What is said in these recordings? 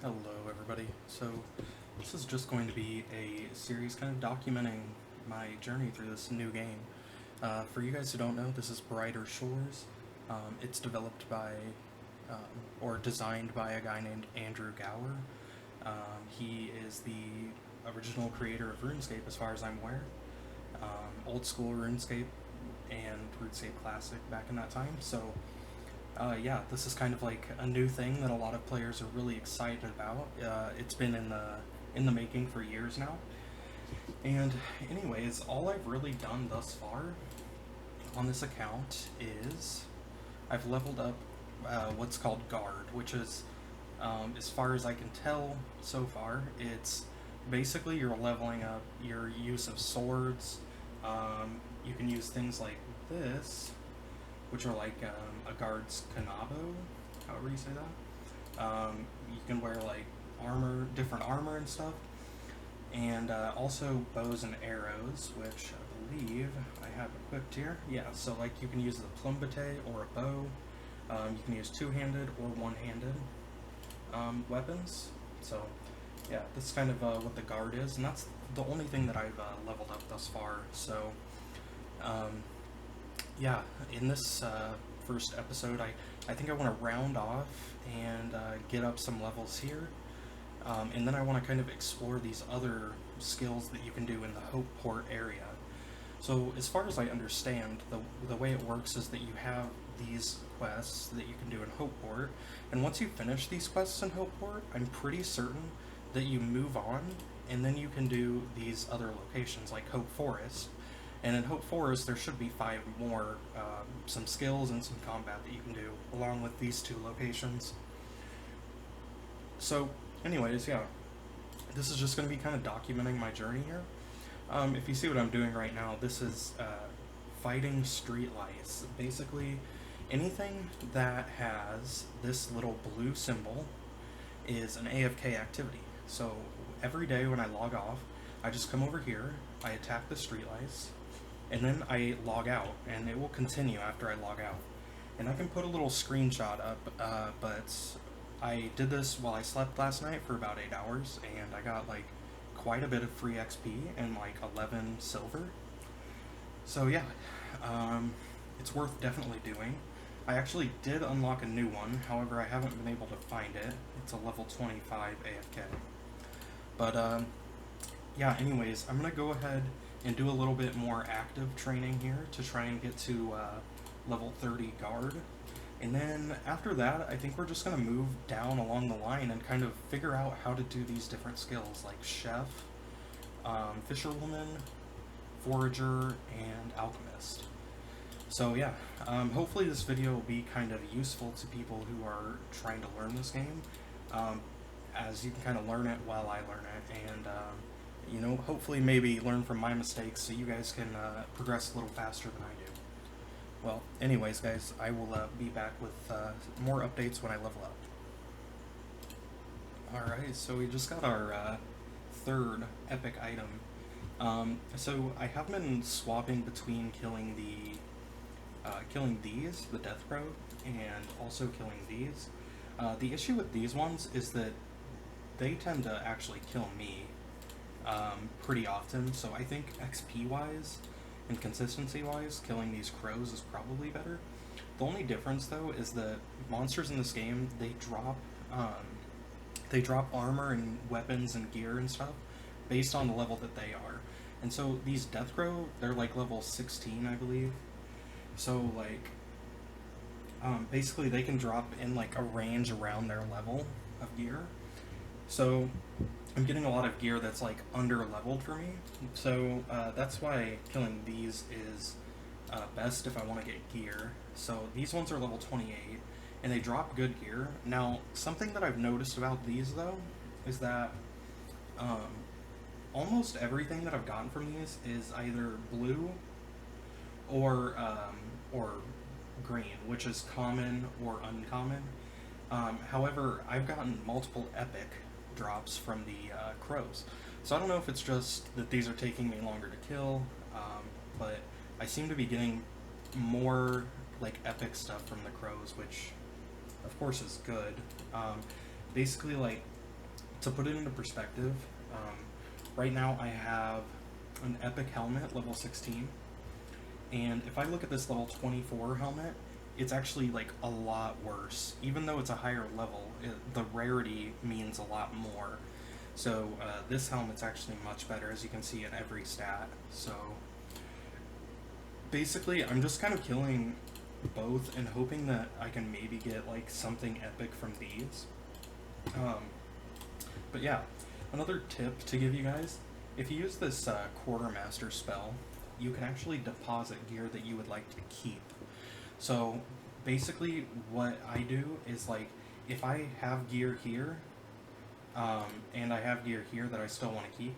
Hello everybody. So this is just going to be a series kind of documenting my journey through this new game. For you guys who don't know, this is Brighter Shores. It's developed by, or designed by a guy named Andrew Gower. He is the original creator of RuneScape as far as I'm aware. Old school RuneScape and RuneScape Classic back in that time. So yeah, this is kind of like a new thing that a lot of players are really excited about. It's been in the making for years now. And anyways, all I've really done thus far on this account is I've leveled up what's called Guard, which is, as far as I can tell so far, it's basically you're leveling up your use of swords. You can use things like this, which are like a guard's kanabo, however you say that. You can wear like armor, different armor and stuff, and also bows and arrows, which I believe I have equipped here. Yeah, so like you can use the plumbate or a bow. You can use two-handed or one-handed weapons. So yeah, this is kind of what the guard is, and that's the only thing that I've leveled up thus far. So yeah, in this first episode, I think I want to round off and get up some levels here, and then I want to kind of explore these other skills that you can do in the Hope Port area. So as far as I understand, the way it works is that you have these quests that you can do in Hope Port, and once you finish these quests in Hope Port, I'm pretty certain that you move on, and then you can do these other locations like Hope Forest. And in Hope Forest, there should be 5 more, some skills and some combat that you can do, along with these 2 locations. So, anyways, yeah, this is just going to be kind of documenting my journey here. If you see what I'm doing right now, this is fighting street lice. Basically, anything that has this little blue symbol is an AFK activity. So, every day when I log off, I just come over here, I attack the street lice, and then I log out, and it will continue after I log out. And I can put a little screenshot up, but I did this while I slept last night for about 8 hours, and I got like quite a bit of free XP and like 11 silver. So yeah, it's worth definitely doing. I actually did unlock a new one, however I haven't been able to find it. It's a level 25 AFK. But yeah, anyways, I'm gonna go ahead and do a little bit more active training here to try and get to level 30 guard. And then after that, I think we're just going to move down along the line and kind of figure out how to do these different skills like chef, fisherwoman, forager, and alchemist. So yeah, hopefully this video will be kind of useful to people who are trying to learn this game, as you can kind of learn it while I learn it, and you know, hopefully maybe learn from my mistakes so you guys can progress a little faster than I do. Well, anyways guys, I will be back with more updates when I level up. Alright, so we just got our third epic item. So I have been swapping between killing these, the death crow, and also killing these. The issue with these ones is that they tend to actually kill me pretty often, so I think XP wise and consistency wise, killing these crows is probably better. The only difference though is that monsters in this game, they drop armor and weapons and gear and stuff based on the level that they are. And so these death crow, they're like level 16 I believe. So like basically they can drop in like a range around their level of gear. So I'm getting a lot of gear that's like under-leveled for me, so that's why killing these is best if I want to get gear. So these ones are level 28, and they drop good gear. Now, something that I've noticed about these, though, is that almost everything that I've gotten from these is either blue or green, which is common or uncommon. However, I've gotten multiple epic drops from the crows. So I don't know if it's just that these are taking me longer to kill, but I seem to be getting more like epic stuff from the crows, which of course is good. Basically, like To put it into perspective, right now I have an epic helmet, level 16, and if I look at this level 24 helmet, it's actually like a lot worse. Even though it's a higher level, the rarity means a lot more. So this helmet's actually much better, as you can see in every stat. So basically, I'm just kind of killing both and hoping that I can maybe get like something epic from these. But yeah, another tip to give you guys, if you use this quartermaster spell, you can actually deposit gear that you would like to keep. So basically what I do is, like, if I have gear here, and I have gear here that I still want to keep,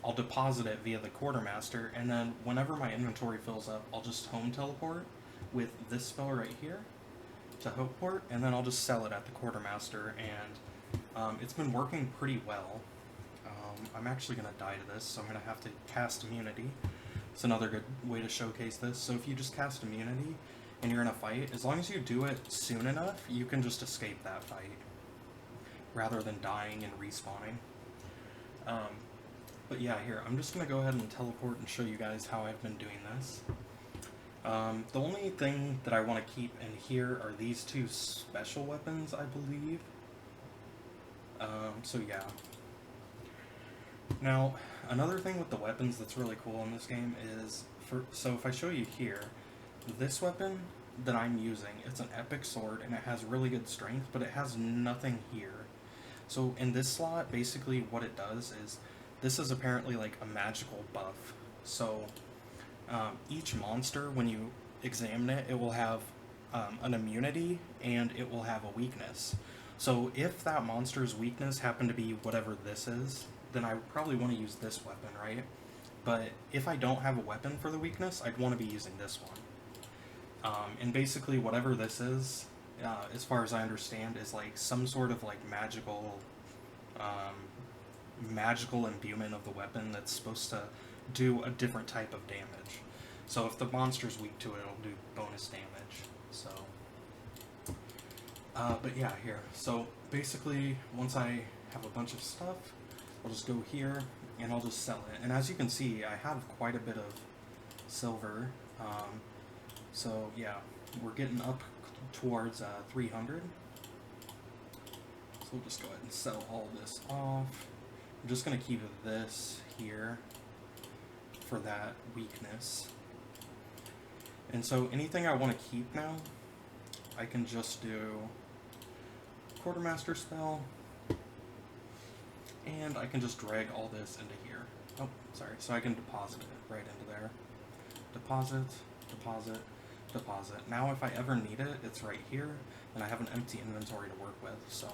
I'll deposit it via the quartermaster, and then whenever my inventory fills up, I'll just home teleport with this spell right here to Hopeport, and then I'll just sell it at the quartermaster, and it's been working pretty well. I'm actually going to die to this, so I'm going to have to cast immunity. It's another good way to showcase this. So if you just cast immunity and you're in a fight, as long as you do it soon enough, you can just escape that fight rather than dying and respawning. But yeah, here, I'm just going to go ahead and teleport and show you guys how I've been doing this. The only thing that I want to keep in here are these two special weapons, I believe. So yeah. Now, another thing with the weapons that's really cool in this game is, so if I show you here, this weapon that I'm using, it's an epic sword, and it has really good strength, but it has nothing here. So in this slot, basically what it does is, this is apparently like a magical buff. So each monster, when you examine it, it will have an immunity, and it will have a weakness. So if that monster's weakness happened to be whatever this is, then I would probably want to use this weapon, right? But if I don't have a weapon for the weakness, I'd want to be using this one. And basically whatever this is, as far as I understand, is like some sort of like magical imbuement of the weapon that's supposed to do a different type of damage. So if the monster's weak to it, it'll do bonus damage. So, but yeah, here. So basically, once I have a bunch of stuff, I'll just go here and I'll just sell it. And as you can see, I have quite a bit of silver. So yeah, we're getting up towards 300. So we'll just go ahead and sell all this off. I'm just going to keep this here for that weakness. And so anything I want to keep now, I can just do quartermaster spell, and I can just drag all this into here. Oh, sorry. So I can deposit it right into there. Deposit, deposit, deposit. Now if I ever need it, it's right here, and I have an empty inventory to work with. So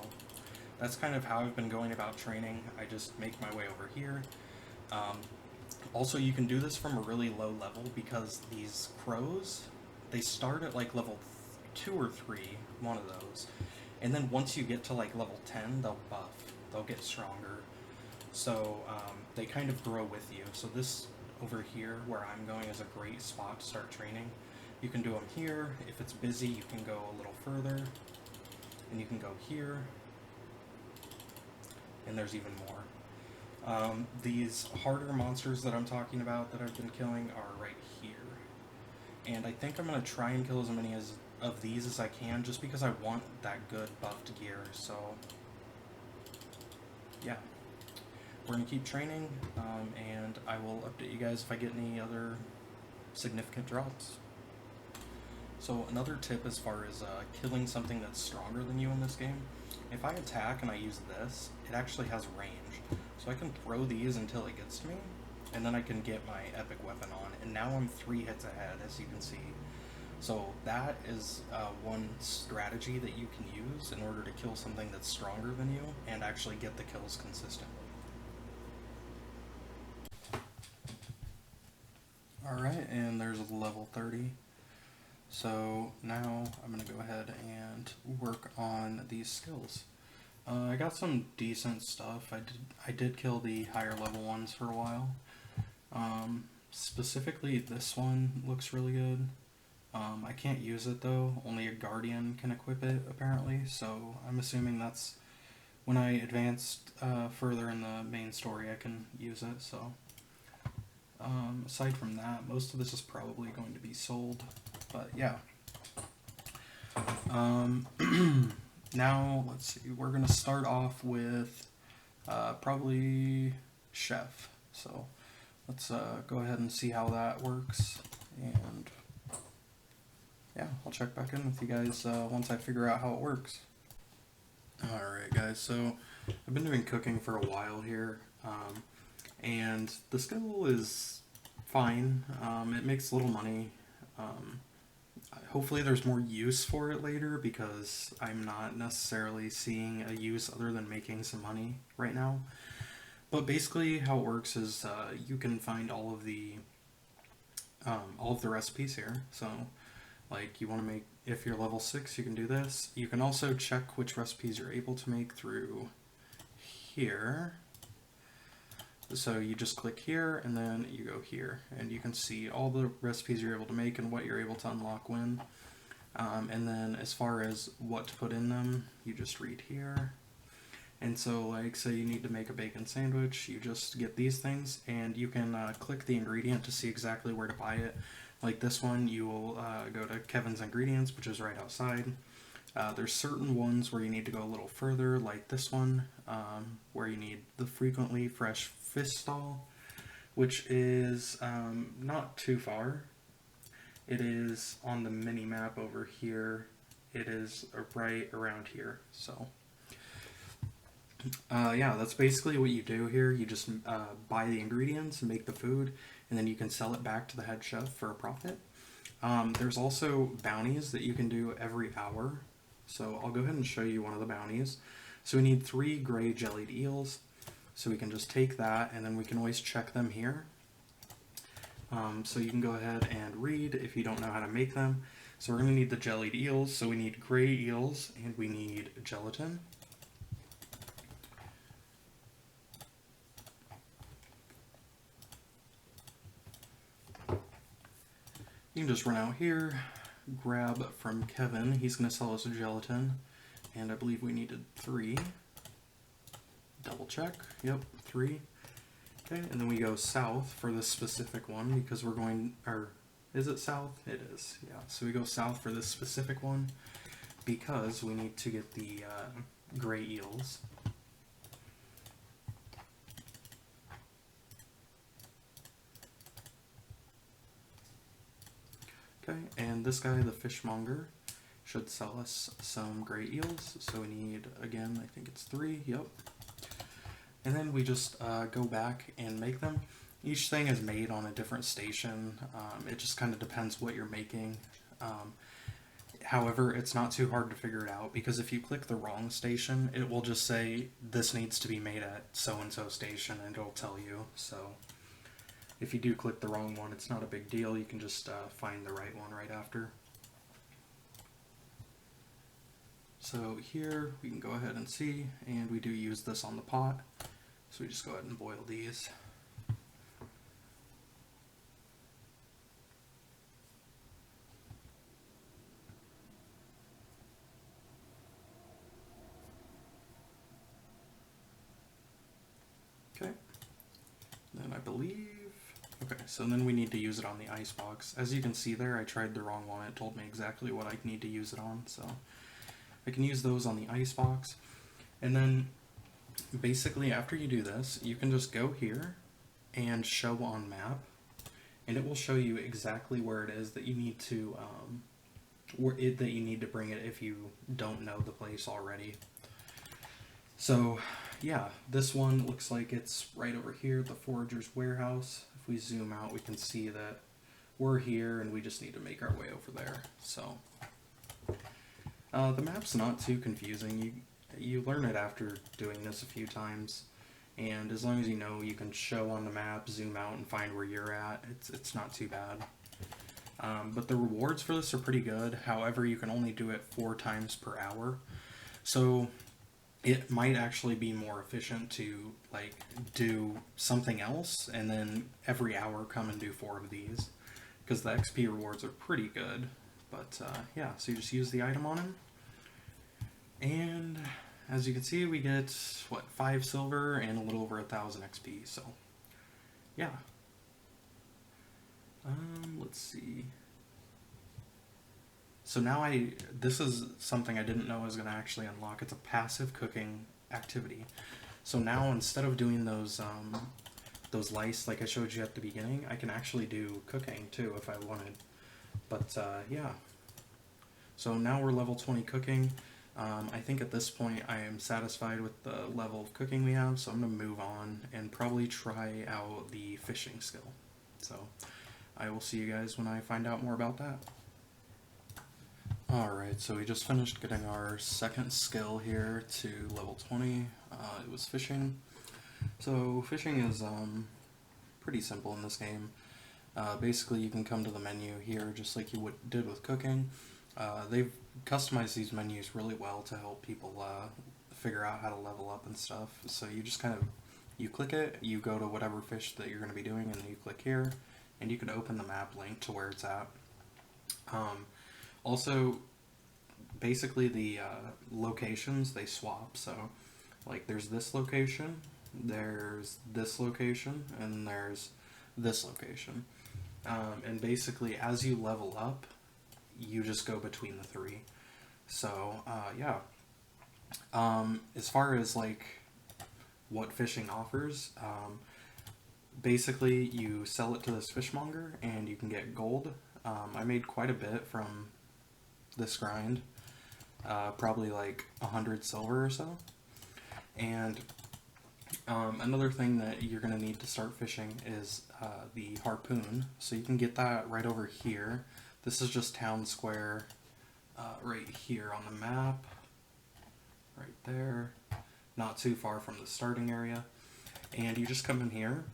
that's kind of how I've been going about training. I just make my way over here. Also, you can do this from a really low level, because these crows, they start at like level 2 or 3, one of those. And then once you get to like level 10, they'll buff. They'll get stronger. So they kind of grow with you. So this over here, where I'm going, is a great spot to start training. You can do them here. If it's busy, you can go a little further. And you can go here. And there's even more. These harder monsters that I'm talking about that I've been killing are right here. And I think I'm going to try and kill as many of these as I can, just because I want that good buffed gear. So yeah, we're going to keep training, and I will update you guys if I get any other significant drops. So another tip as far as killing something that's stronger than you in this game, if I attack and I use this, it actually has range. So I can throw these until it gets to me, and then I can get my epic weapon on, and now I'm 3 hits ahead, as you can see. So that is one strategy that you can use in order to kill something that's stronger than you and actually get the kills consistently. Alright, and there's a level 30. So now I'm going to go ahead and work on these skills. I got some decent stuff. I did kill the higher level ones for a while. Specifically this one looks really good. I can't use it though, only a guardian can equip it apparently, so I'm assuming that's when I advanced further in the main story, I can use it. So aside from that, most of this is probably going to be sold. But yeah. Now let's see. We're gonna start off with probably chef. So let's go ahead and see how that works, and yeah, I'll check back in with you guys once I figure out how it works. Alright guys, so I've been doing cooking for a while here, and the skill is fine. It makes little money. Hopefully there's more use for it later, because I'm not necessarily seeing a use other than making some money right now. But basically how it works is you can find all of the recipes here. So like you want to make, if you're level 6, you can do this. You can also check which recipes you're able to make through here. So you just click here and then you go here, and you can see all the recipes you're able to make and what you're able to unlock when. And then as far as what to put in them, you just read here. And so like, say you need to make a bacon sandwich, you just get these things, and you can click the ingredient to see exactly where to buy it. Like this one, you will go to Kevin's Ingredients, which is right outside. There's certain ones where you need to go a little further, like this one, where you need the frequently fresh fish stall, which is not too far. It is on the mini map over here. It is right around here. So yeah, that's basically what you do here. You just buy the ingredients and make the food, and then you can sell it back to the head chef for a profit. There's also bounties that you can do every hour. So I'll go ahead and show you one of the bounties. So we need 3 gray jellied eels. So we can just take that, and then we can always check them here. So you can go ahead and read if you don't know how to make them. So we're going to need the jellied eels. So we need gray eels, and we need gelatin. You can just run out here, grab from Kevin. He's going to sell us a gelatin, and I believe we needed 3. Double check. Yep, 3. Okay, and then we go south for this specific one because we're going, or is it south? It is, yeah. So we go south for this specific one because we need to get the gray eels. Okay, and this guy, the fishmonger, should sell us some gray eels. So we need, again, I think it's 3, yep. And then we just go back and make them. Each thing is made on a different station. It just kind of depends what you're making. However, it's not too hard to figure it out, because if you click the wrong station, it will just say, this needs to be made at so-and-so station, and it'll tell you. So if you do click the wrong one, it's not a big deal. You can just find the right one right after. So here we can go ahead and see, and we do use this on the pot. So we just go ahead and boil these. Okay. Then I believe, okay, so then we need to use it on the ice box. As you can see there, I tried the wrong one. It told me exactly what I need to use it on, so I can use those on the ice box. And then basically after you do this, you can just go here and show on map, and it will show you exactly where it is that you need to bring it if you don't know the place already. So yeah, this one looks like it's right over here, the forager's warehouse. If we zoom out, we can see that we're here and we just need to make our way over there. So the map's not too confusing. You learn it after doing this a few times, and as long as you know you can show on the map, zoom out, and find where you're at, it's not too bad. But the rewards for this are pretty good. However, you can only do it 4 times per hour, so it might actually be more efficient to like do something else and then every hour come and do 4 of these, because the XP rewards are pretty good. But yeah, so you just use the item on him, and as you can see, we get, what, 5 silver and a little over 1,000 XP, so, yeah. Let's see. So now this is something I didn't know I was going to actually unlock. It's a passive cooking activity. So now instead of doing those lice like I showed you at the beginning, I can actually do cooking too if I wanted. But yeah. So now we're level 20 cooking. I think at this point I am satisfied with the level of cooking we have, so I'm going to move on and probably try out the fishing skill. So I will see you guys when I find out more about that. Alright, so we just finished getting our second skill here to level 20. It was fishing. So fishing is pretty simple in this game. Basically you can come to the menu here just like you did with cooking. They've customized these menus really well to help people figure out how to level up and stuff. So you just kind of, you click it, you go to whatever fish that you're going to be doing, and then you click here, and you can open the map link to where it's at. Also, basically the locations, they swap. So, like, there's this location, there's this location, and there's this location. And basically, as you level up, you just go between the three. So, yeah. As far as, like, what fishing offers, basically, you sell it to this fishmonger, and you can get gold. I made quite a bit from this grind, probably like 100 silver or so. And another thing that you're going to need to start fishing is the harpoon. So you can get that right over here. This is just town square right here on the map, right there, not too far from the starting area. And you just come in here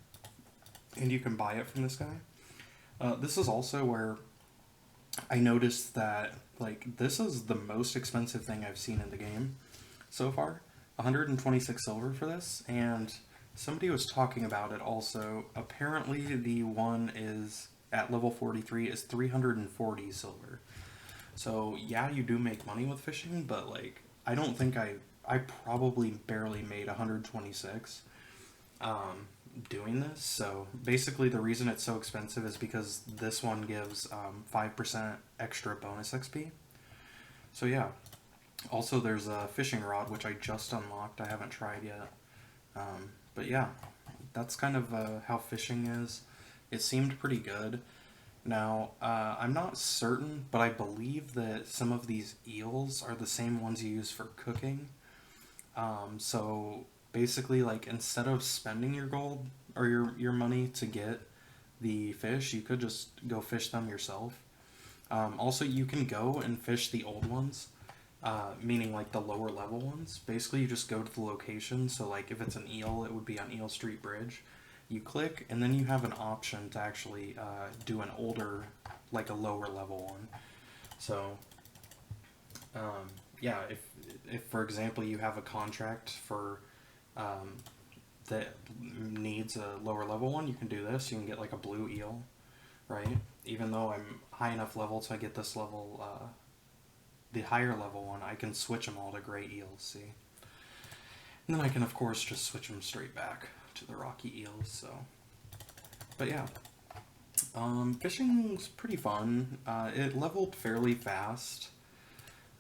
and you can buy it from this guy. This is also where I noticed that, like, this is the most expensive thing I've seen in the game so far. 126 silver for this, and somebody was talking about it also. Apparently the one is at level 43 is 340 silver. So yeah, you do make money with fishing, but like, I don't think I probably barely made 126 doing this. So basically the reason it's so expensive is because this one gives 5% extra bonus XP. So yeah. Also there's a fishing rod, which I just unlocked. I haven't tried yet. But yeah, that's kind of how fishing is. It seemed pretty good. Now, I'm not certain, but I believe that some of these eels are the same ones you use for cooking. So basically, like, instead of spending your gold or your money to get the fish, you could just go fish them yourself. Also, you can go and fish the old ones, meaning like the lower level ones. Basically, you just go to the location. So like if it's an eel, it would be on Eel Street Bridge. You click, and then you have an option to actually do an older, like a lower level one. So, yeah, if for example you have a contract for that needs a lower level one, you can do this. You can get like a blue eel, right? Even though I'm high enough level to get this level, the higher level one, I can switch them all to gray eels, see? And then I can, of course, just switch them straight back to the rocky eels, so. But yeah. Fishing's pretty fun. It leveled fairly fast.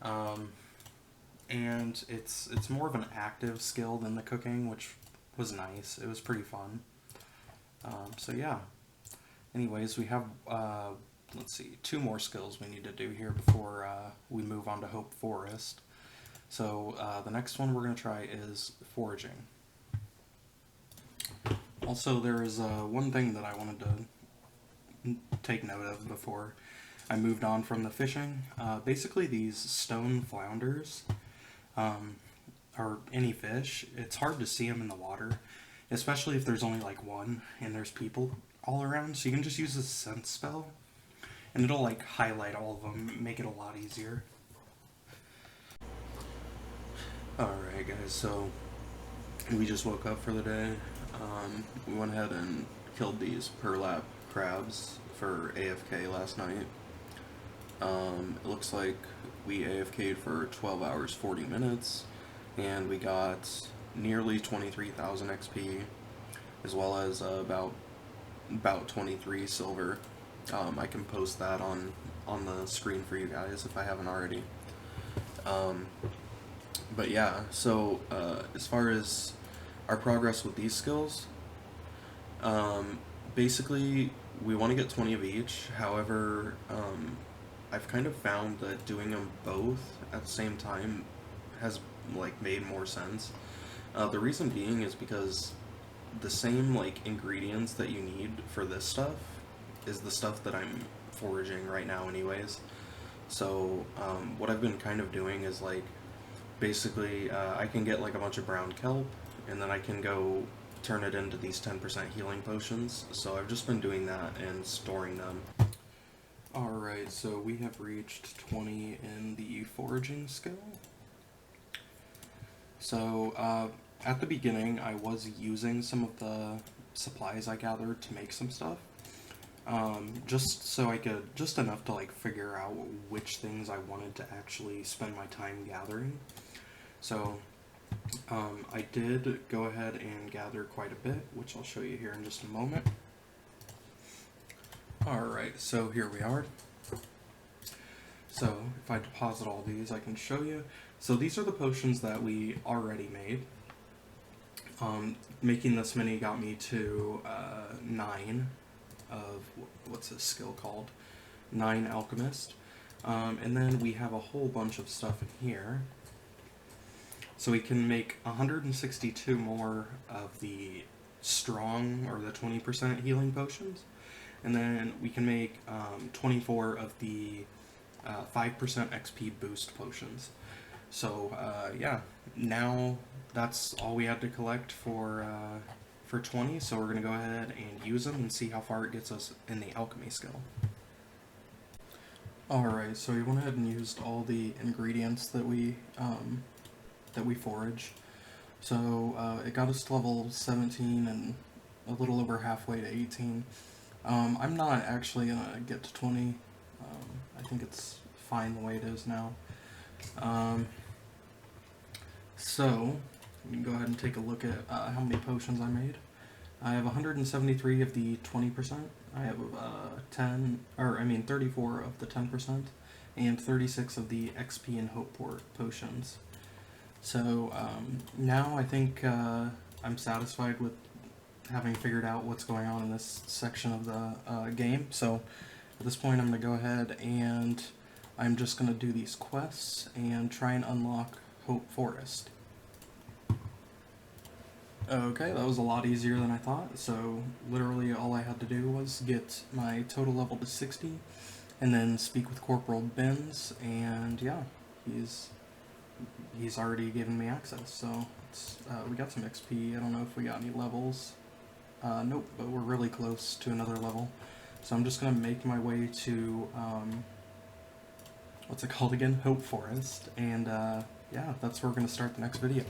And it's more of an active skill than the cooking, which was nice. It was pretty fun. So yeah. Anyways, we have, let's see, 2 more skills we need to do here before we move on to Hope Forest. So the next one we're going to try is foraging. Also, there is one thing that I wanted to take note of before I moved on from the fishing. Basically, these stone flounders, or any fish, it's hard to see them in the water, especially if there's only like one and there's people all around. So you can just use a sense spell, and it'll like highlight all of them, make it a lot easier. Alright guys, so we just woke up for the day. We went ahead and killed these burlap crabs for AFK last night. It looks like we AFK'd for 12 hours 40 minutes, and we got nearly 23,000 XP, as well as about 23 silver. I can post that on the screen for you guys if I haven't already. But yeah, so as far as our progress with these skills, basically we want to get 20 of each. However, I've kind of found that doing them both at the same time has like made more sense. The reason being is because the same like ingredients that you need for this stuff is the stuff that I'm foraging right now anyways. So what I've been kind of doing is like basically I can get like a bunch of brown kelp, and then I can go turn it into these 10% healing potions. So I've just been doing that and storing them. Alright, so we have reached 20 in the foraging skill. So at the beginning I was using some of the supplies I gathered to make some stuff. Just so I could, just enough to like figure out which things I wanted to actually spend my time gathering. So I did go ahead and gather quite a bit, which I'll show you here in just a moment. Alright, so here we are. So if I deposit all these, I can show you. So these are the potions that we already made. Making this many got me to 9 of, what's this skill called? 9 alchemist. And then we have a whole bunch of stuff in here. So we can make 162 more of the strong, or the 20% healing potions. And then we can make 24 of the 5% XP boost potions. So yeah, now that's all we had to collect for 20, so we're going to go ahead and use them and see how far it gets us in the alchemy skill. Alright, so we went ahead and used all the ingredients that we foraged. So it got us to level 17 and a little over halfway to 18. I'm not actually going to get to 20. I think it's fine the way it is now. So we can go ahead and take a look at how many potions I made. I have 173 of the 20%. I have 34 of the 10%, and 36 of the XP and hope port potions. So now I think I'm satisfied with having figured out what's going on in this section of the game. So at this point I'm going to go ahead and I'm just going to do these quests and try and unlock Hope Forest. Okay, that was a lot easier than I thought. So literally all I had to do was get my total level to 60 and then speak with Corporal Benz, and yeah, he's already given me access. So we got some XP. I don't know if we got any levels. Nope, but we're really close to another level. So I'm just going to make my way to, what's it called again? Hope Forest. And yeah, that's where we're going to start the next video.